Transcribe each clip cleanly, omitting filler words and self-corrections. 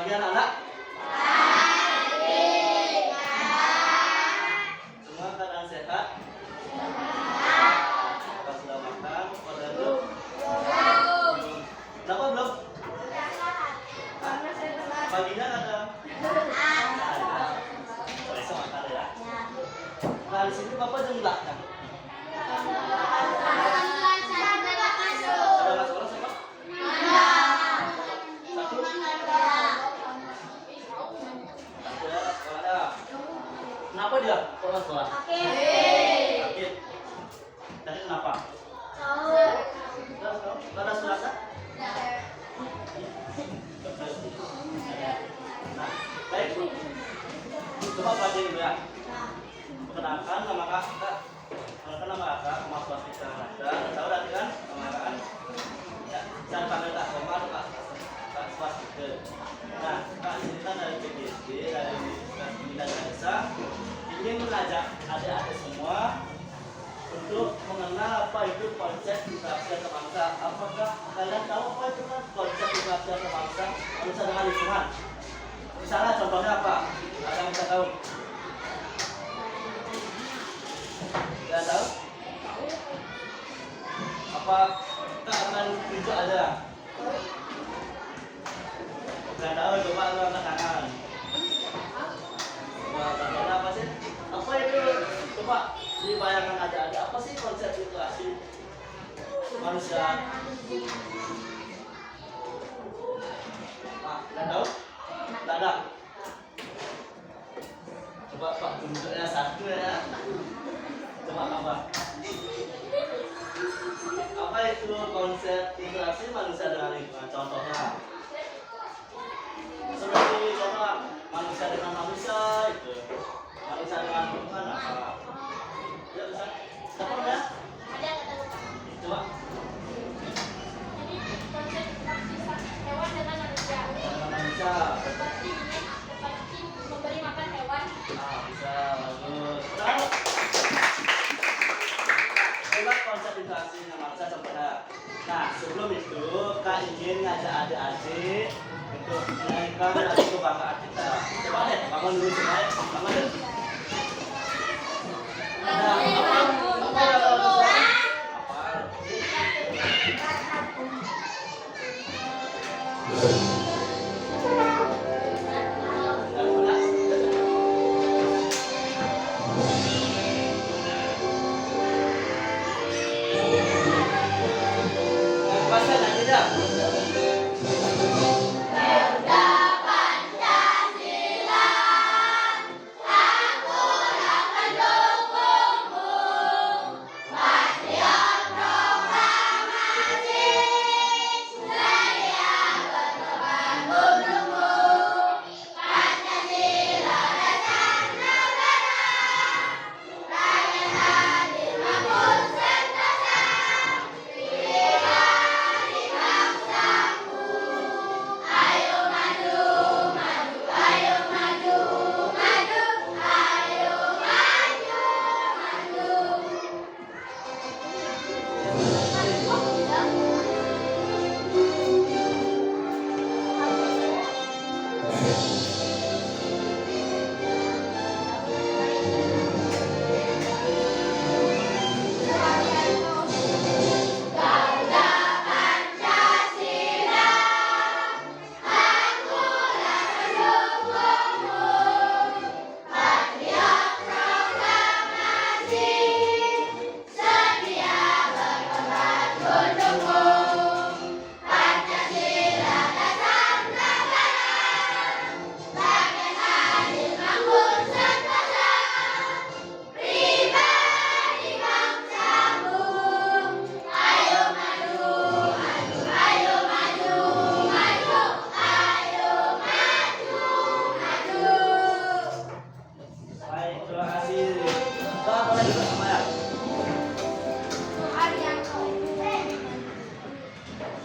pagi anak-anak. Semua keadaan sehat? Apa sudah makan? Pada belum? Kenapa belum? Paginya ada? Besok makan ya. Nah di sini Bapak jam belakang. Ada mas orang siapa? Satu? Satu ya, sekolah ada. Kenapa dia sekolah sekolah? Sakit. Tadi kenapa? Ada surat? Nah, baik. Coba pelajari dulu ya. Perkenalkan nama kakak. Perkenalkan nama kakak, Mas Wasita Nanda. Tahu berarti kan nama kakak kan? Ya, saya panggil Kak Komar, Kak Swastika. Nah, Kak ini kan dari PGSD, dari Universitas Pendidikan Desa, ingin mengajak adik-adik semua untuk mengenal apa itu konsep interaksi antar bangsa. Apakah kalian tahu apa itu kan konsep interaksi antar bangsa manusia dengan lingkungan? Misalnya contohnya apa? Ada yang bisa tahu? Tidak tahu? Apa kita akan tunjuk aja? Tidak tahu, coba lu angkat tangan. Coba contohnya apa sih? Apa itu? Coba dibayangkan ada apa sih konsep interaksi manusia? Tidak tahu? Tidak ada. Coba Pak tunjuknya satu ya. Coba apa? Apa itu konsep interaksi manusia dengan lingkungan? Contohnya seperti contoh manusia dengan manusia itu, manusia dengan lingkungan apa? Ya bisa. Siapa ya? Coba. Jadi konsep interaksi hewan dengan manusia. Dengan manusia. Seperti memberi makan hewan. Bisa bagus. Coba konsep interaksi dengan manusia contohnya. Nah sebelum itu Kak ingin ngajak adik-adik untuk menaikkan lagi kebanggaan kita. Coba deh, bangun dulu semua. Bangun deh.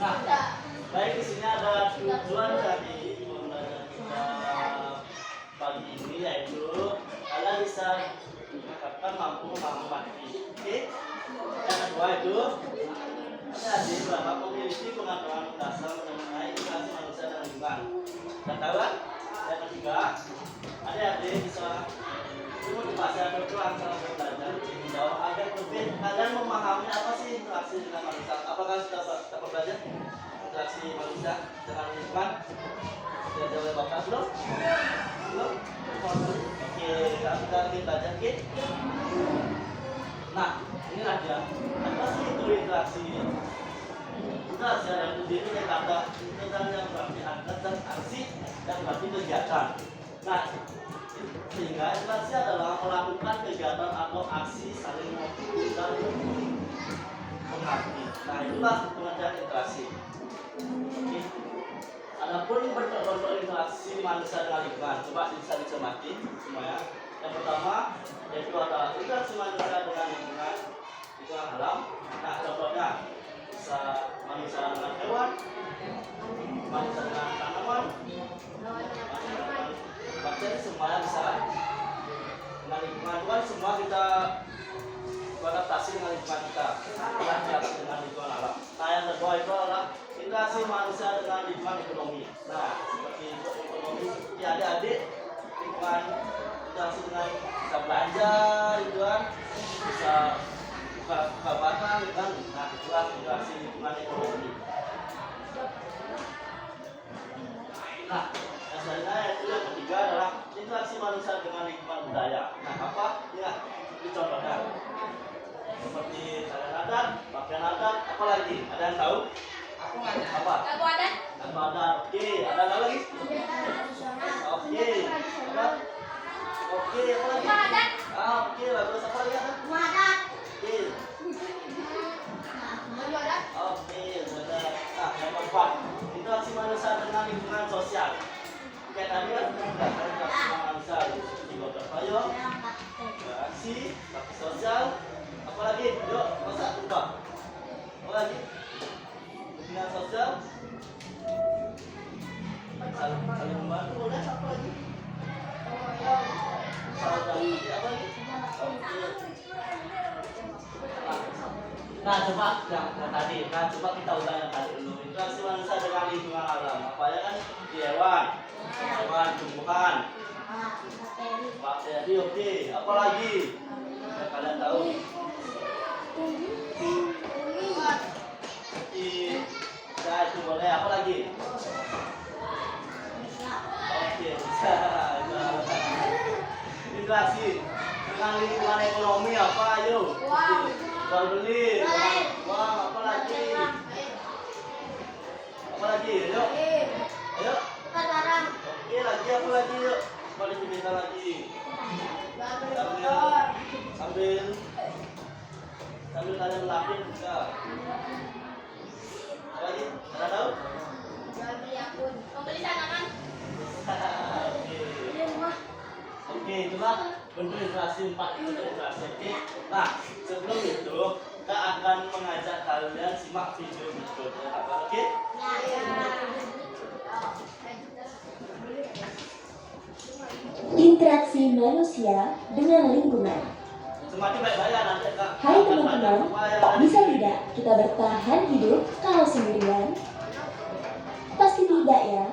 Nah, baik di sini ada tujuan dari pembelajaran kita pagi ini yaitu kalian bisa mengatakan mampu mengamati. Oke? Yang kedua itu adik bahwa memiliki pengetahuan dasar mengenai interaksi manusia dan lingkungan. Dan tahu kan? Yang ketiga, adik-adik bisa motivasi atau pelan salah belajar jauh agar lebih kalian memahami apa sih interaksi dengan manusia. Apakah sudah dapat belajar interaksi manusia dengan lingkungan? Sudah oleh bapak belum? Belum? Oke, kita belajar kita. Nah, inilah dia. Apa sih itu interaksi? Interaksi yang sendiri yang kata yang berarti adat dan aksi yang berarti kegiatan. Nah, sehingga interaksi adalah melakukan kegiatan atau aksi saling menghubungi dan mengerti. Nah, itulah pengertian interaksi. Oke. Adapun bentuk-bentuk interaksi manusia dengan lingkungan, coba bisa dicermati semuanya. Yang pertama yaitu adalah interaksi manusia dengan lingkungan alam. Nah, contohnya bisa manusia dengan hewan, manusia dengan tanaman, bakteri, semuanya bisa. Dengan lingkungan itu kan semua kita beradaptasi dengan lingkungan kita, interaksi dengan lingkungan alam. Nah, yang kedua itu adalah interaksi manusia dengan lingkungan ekonomi. Nah, seperti ekonomi, seperti adik-adik lingkungan interaksi dengan bisa belanja, gitu kan, bisa buka barang, gitu kan. Nah, itulah interaksi lingkungan ekonomi. Nah, yang selanjutnya yaitu yang ketiga adalah interaksi manusia dengan lingkungan budaya. Nah, apa? Ya, ini contohnya. Seperti tarian adat, pakaian adat, apa lagi? Ada yang tahu? Aku nggak tahu. Apa? Lagu adat. Lagu adat. Oke, ada apa lagi? Oke, apa? Oke, apa lagi? Rumah adat. Oke, lagu apa lagi ada? Rumah adat. Oke, Lagu adat. oke, benar. Nah, yang keempat, interaksi manusia dengan lingkungan sosial. Kayak tadi kan interaksi manusia di gotong royong, interaksi, bakti sosial, apalagi? Yuk, masa lupa? Apa lagi? Hubungan sosial, saling membantu, boleh apa lagi? Saling apa lagi? Oke. Nah, coba yang tadi. Nah, coba kita ulang yang tadi dulu. Interaksi manusia dengan lingkungan alam. Apa ya kan? Di hewan, tumbuhan, bakteri, oke. Apa lagi? Yang kalian tahu? Ya, itu boleh. Apa lagi? Oke, bisa. Interaksi dengan lingkungan ekonomi apa? Ayo. Jual beli. Wah, apa lagi? Apa lagi? Yuk. Ayo. Oke, lagi apa lagi? Yuk. Coba diminta lagi. Sambil kalian melatih juga. Apa lagi? Ada tahu? Membeli tanaman. Oke, itulah bentuk interaksi 4 bentuk interaksi. Oke. Nah, sebelum itu kita akan mengajak kalian simak video berikutnya. Oke? Interaksi manusia dengan lingkungan. Semati baik-baik ya nanti Kak. Hai teman-teman, bisa tidak kita bertahan hidup kalau sendirian? Pasti tidak ya.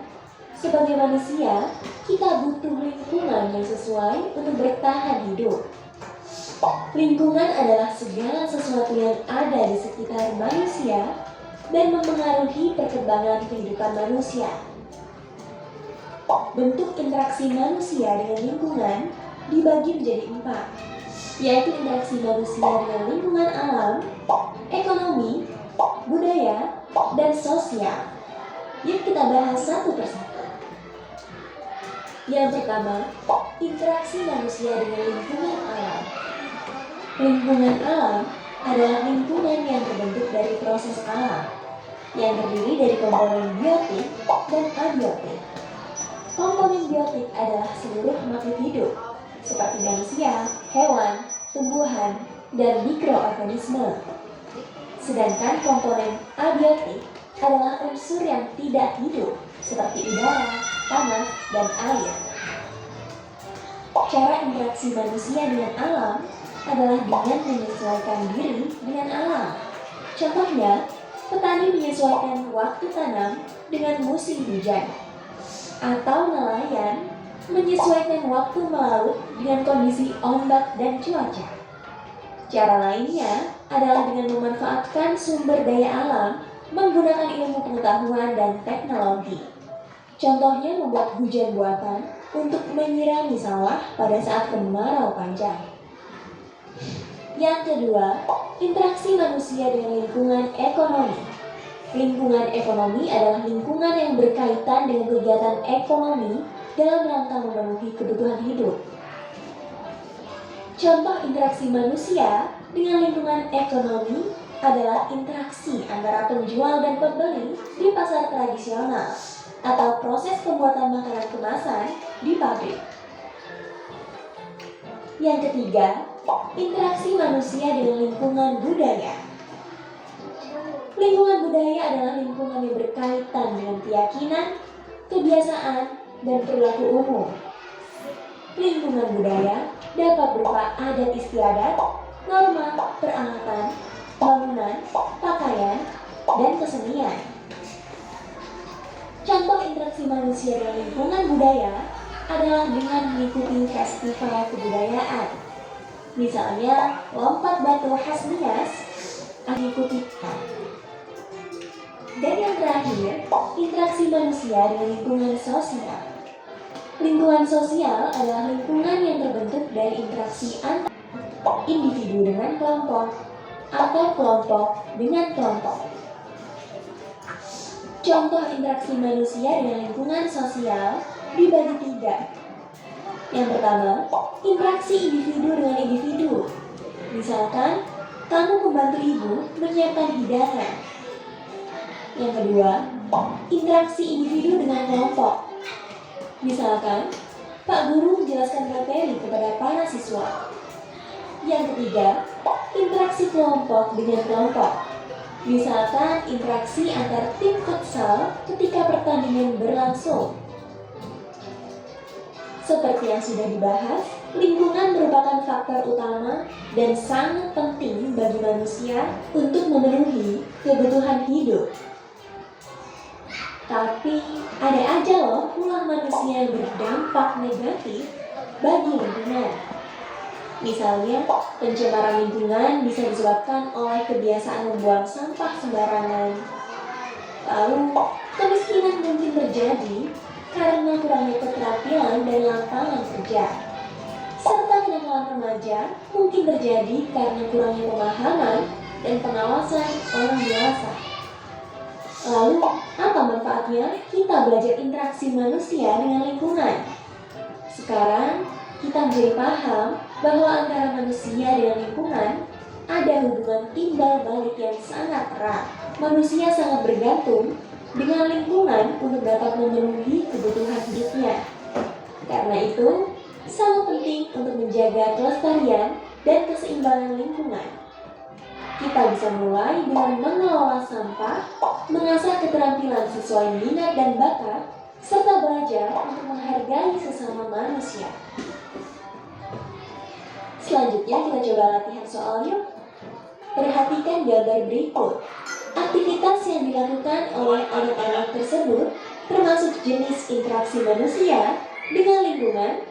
Sebagai manusia, kita butuh lingkungan yang sesuai untuk bertahan hidup. Lingkungan adalah segala sesuatu yang ada di sekitar manusia dan mempengaruhi perkembangan kehidupan manusia. Bentuk interaksi manusia dengan lingkungan dibagi menjadi 4, yaitu interaksi manusia dengan lingkungan alam, ekonomi, budaya, dan sosial. Yuk kita bahas satu persatu. Yang pertama, interaksi manusia dengan lingkungan alam. Lingkungan alam adalah lingkungan yang terbentuk dari proses alam, yang terdiri dari komponen biotik dan abiotik. Komponen biotik adalah seluruh makhluk hidup, seperti manusia, hewan, tumbuhan, dan mikroorganisme. Sedangkan komponen abiotik adalah unsur yang tidak hidup, seperti udara, tanah, dan air. Cara interaksi manusia dengan alam adalah dengan menyesuaikan diri dengan alam. Contohnya, petani menyesuaikan waktu tanam dengan musim hujan. atau nelayan menyesuaikan waktu melaut dengan kondisi ombak dan cuaca. Cara lainnya adalah dengan memanfaatkan sumber daya alam menggunakan ilmu pengetahuan dan teknologi. Contohnya membuat hujan buatan untuk menyirami sawah pada saat kemarau panjang. Yang kedua, interaksi manusia dengan lingkungan ekonomi. Lingkungan ekonomi adalah lingkungan yang berkaitan dengan kegiatan ekonomi dalam rangka memenuhi kebutuhan hidup. Contoh interaksi manusia dengan lingkungan ekonomi adalah interaksi antara penjual dan pembeli di pasar tradisional atau proses pembuatan makanan kemasan di pabrik. Yang ketiga, interaksi manusia dengan lingkungan budaya. Lingkungan budaya adalah lingkungan yang berkaitan dengan keyakinan, kebiasaan, dan perilaku umum. Lingkungan budaya dapat berupa adat istiadat, norma, peralatan, bangunan, pakaian, dan kesenian. Contoh interaksi manusia dengan lingkungan budaya adalah dengan mengikuti festival kebudayaan. Misalnya, lompat batu khas Nias mengikuti. Dan yang terakhir, interaksi manusia dengan lingkungan sosial. Lingkungan sosial adalah lingkungan yang terbentuk dari interaksi antar individu dengan kelompok atau kelompok dengan kelompok. Contoh interaksi manusia dengan lingkungan sosial dibagi tiga. Yang pertama, interaksi individu dengan individu. Misalkan, kamu membantu ibu menyiapkan hidangan. Yang kedua, interaksi individu dengan kelompok. Misalkan, Pak Guru menjelaskan materi kepada para siswa. Yang ketiga, interaksi kelompok dengan kelompok. Misalkan interaksi antar tim futsal ketika pertandingan berlangsung. Seperti yang sudah dibahas, lingkungan merupakan faktor utama dan sangat penting bagi manusia untuk memenuhi kebutuhan hidup. Tapi ada aja loh ulah manusia yang berdampak negatif bagi lingkungan. Misalnya, pencemaran lingkungan bisa disebabkan oleh kebiasaan membuang sampah sembarangan. Lalu, kemiskinan mungkin terjadi karena kurangnya keterampilan dan lapangan kerja. Serta kenakalan remaja mungkin terjadi karena kurangnya pemahaman dan pengawasan orang dewasa. Lalu, apa manfaatnya kita belajar interaksi manusia dengan lingkungan? Sekarang, kita menjadi paham bahwa antara manusia dengan lingkungan ada hubungan timbal balik yang sangat erat. Manusia sangat bergantung dengan lingkungan untuk dapat memenuhi kebutuhan hidupnya. Karena itu, sangat penting untuk menjaga kelestarian dan keseimbangan lingkungan. Kita bisa mulai dengan mengelola sampah, mengasah keterampilan sesuai minat dan bakat, serta belajar untuk menghargai sesama manusia. Selanjutnya kita coba latihan soal yuk. Perhatikan gambar berikut. Aktivitas yang dilakukan oleh anak-anak tersebut termasuk jenis interaksi manusia dengan lingkungan.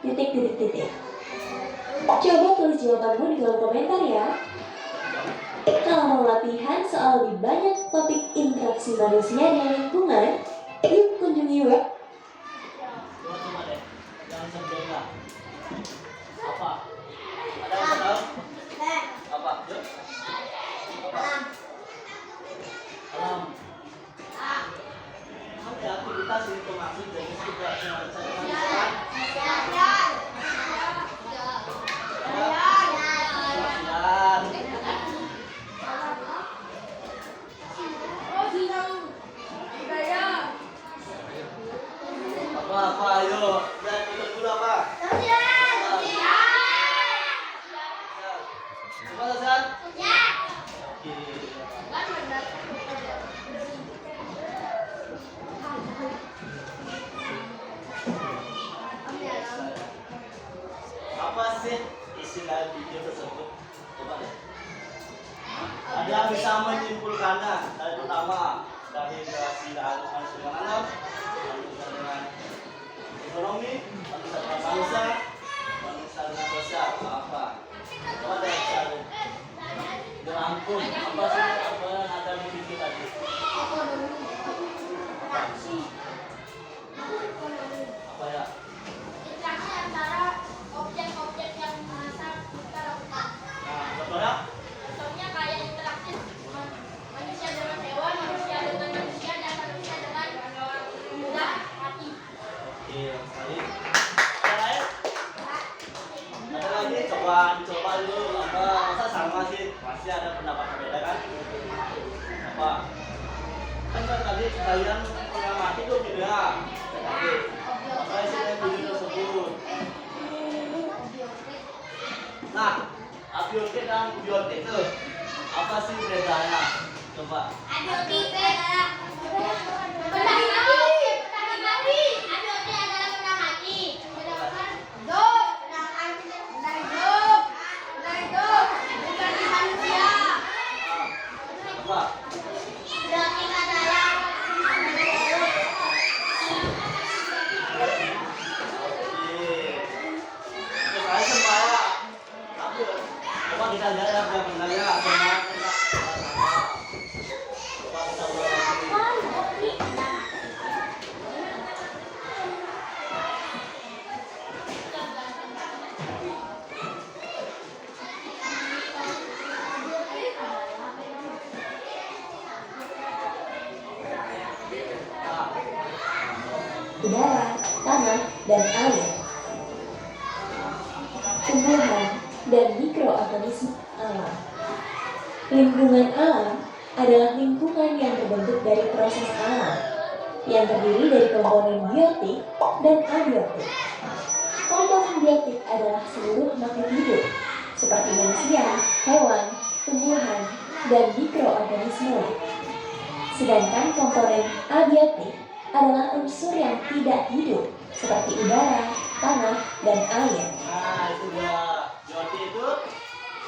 Titik. Coba tulis jawabanmu di kolom komentar ya. Kalau mau latihan soal lebih banyak topik interaksi manusia dengan lingkungan, yuk kunjungi web. Coba deh, jangan sempurna. Apa? Ada yang tahu? Apa? Yuk. Apa? Alam. Ada aktivitas yang termasuk jenis interaksi manusia dengan lingkungan. Apa ayo dan ikut dulu apa? Coba Zan. Apa sih istilah video tersebut? Coba deh. Ada yang bisa menyimpulkannya dari pertama dari interaksi manusia dengan alam, dengan ekonomi, manusia dengan bangsa, manusia dengan sosial. Apa? Coba deh cari. Dirangkum. Apa sih apa yang ada di sini tadi? Apa ya? Interaksi antara objek-objek yang bisa kita lakukan. Nah, contohnya? Contohnya kayak interaksi manusia dengan hewan, manusia dengan manusia, dan manusia dengan benda mati. Oke, sekali. Yang lain? Ada lagi? Coba dicoba dulu. Apa? Masa sama sih? Pasti ada pendapat berbeda kan? Apa? Kan tadi kalian mengamati tuh video. Tadi. Apa isinya video tersebut? Nah, abiotik dan biotik itu apa sih bedanya? Coba. Abiotik adalah benda mati. Abiotik adalah benda mati. Sedangkan hidup, benda hidup bukan manusia. Apa? Abiotik adalah benda hidup. Oke. Terus saya aku coba kita lihat ya yang benar ya semua. Coba kita ulang lagi. Nah, udara, tanah, dan air. Tumbuhan dan mikroorganisme alam. Lingkungan alam adalah lingkungan yang terbentuk dari proses alam yang terdiri dari komponen biotik dan abiotik. Komponen biotik adalah seluruh makhluk hidup seperti manusia, hewan, tumbuhan, dan mikroorganisme. Sedangkan komponen abiotik adalah unsur yang tidak hidup seperti udara, tanah, dan air. nah itu dia. Biotik itu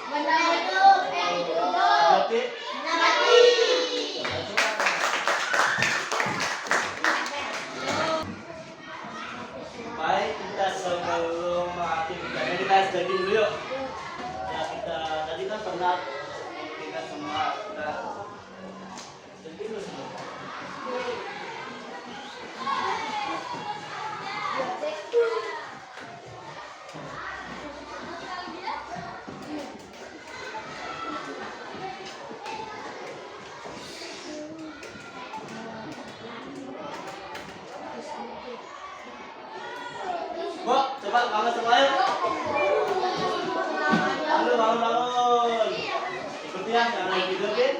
Benda hidup, biotik. benda mati. Baik, kita sebelum mengaktifkannya kita stretching dulu yuk. Ya kita tadi kan pernah kita semua kita stretching dulu semua. Bu, coba bangun semua yuk. Bangun. Ikuti ya, jangan tidurin.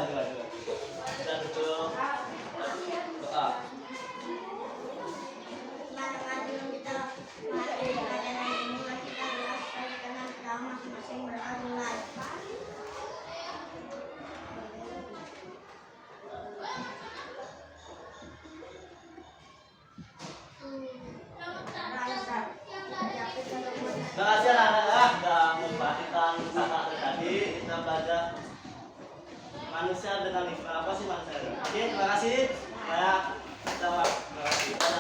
coba. Kita duduk. Doa. Terima kasih anak-anak sudah memperhatikan kata tadi. Kita belajar manusia dengan lingkungan. Apa sih manusia? Oke, terima kasih. Ya, terima kasih.